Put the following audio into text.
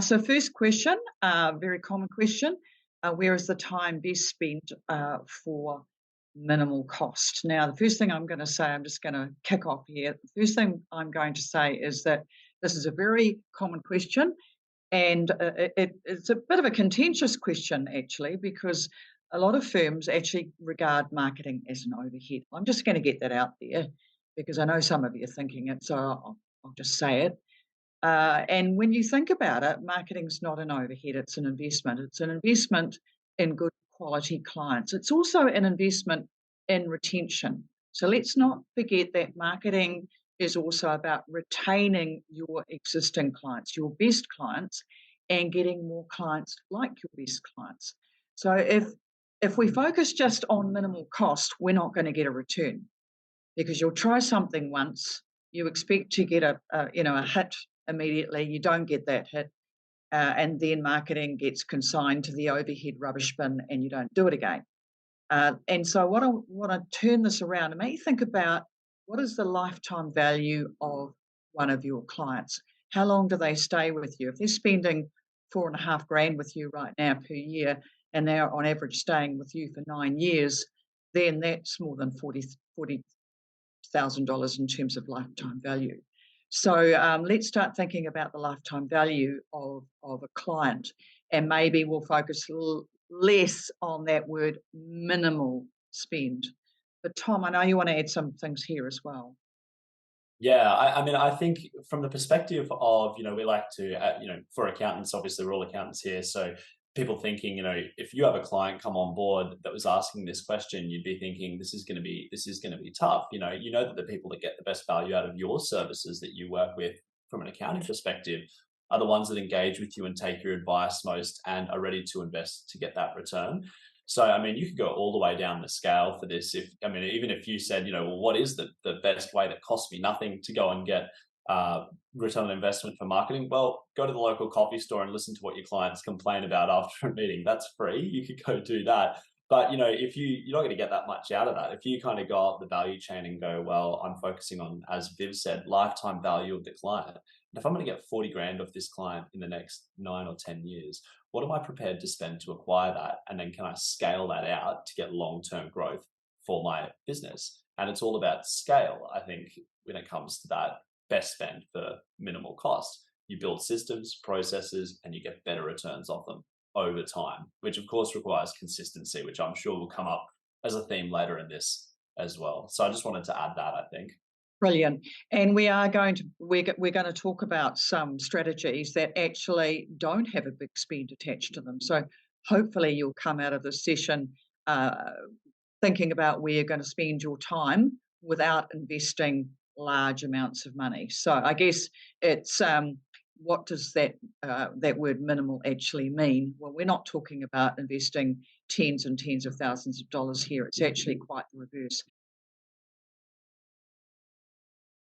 So first question, very common question, where is the time best spent for minimal cost? Now, the first thing I'm going to say, I'm just going to kick off here. The first thing I'm going to say is that this is a very common question, and it's a bit of a contentious question, actually, because a lot of firms actually regard marketing as an overhead. I'm just going to get that out there because I know some of you are thinking it, so I'll just say it. And when you think about it, marketing's not an overhead, it's an investment. It's an investment in good quality clients. It's also an investment in retention. So let's not forget that marketing is also about retaining your existing clients, your best clients, and getting more clients like your best clients. So if we focus just on minimal cost, we're not going to get a return because you'll try something once, you expect to get a hit immediately, you don't get that hit, and then marketing gets consigned to the overhead rubbish bin and you don't do it again. And so what I want to turn this around and make you think about what is the lifetime value of one of your clients? How long do they stay with you? If they're spending 4.5 grand with you right now per year, and they're on average staying with you for 9 years, then that's more than $40,000 in terms of lifetime value. So let's start thinking about the lifetime value of a client, and maybe we'll focus less on that word minimal spend. But Tom, I know you want to add some things here as well. Yeah, I mean, I think from the perspective of, we like to, for accountants, obviously we're all accountants here. So people thinking, if you have a client come on board that was asking this question, you'd be thinking this is going to be tough. That the people that get the best value out of your services that you work with from an accounting perspective are the ones that engage with you and take your advice most and are ready to invest to get that return. So, I mean, you could go all the way down the scale for this. Even if you said, well, what is the best way that costs me nothing to go and get return on investment for marketing? Well, go to the local coffee store and listen to what your clients complain about after a meeting. That's free. You could go do that. But, if you're not going to get that much out of that. If you kind of go up the value chain and go, well, I'm focusing on, as Viv said, lifetime value of the client. And if I'm going to get 40 grand off this client in the next 9 or 10 years, what am I prepared to spend to acquire that? And then can I scale that out to get long-term growth for my business? And it's all about scale, I think, when it comes to that best spend for minimal cost. You build systems, processes, and you get better returns off them over time, which of course requires consistency, which I'm sure will come up as a theme later in this as well. So I just wanted to add that, I think. Brilliant. And we're going to talk about some strategies that actually don't have a big spend attached to them. So hopefully you'll come out of this session thinking about where you're going to spend your time without investing large amounts of money. So I guess it's what does that word minimal actually mean? Well, we're not talking about investing tens and tens of thousands of dollars here. It's actually quite the reverse.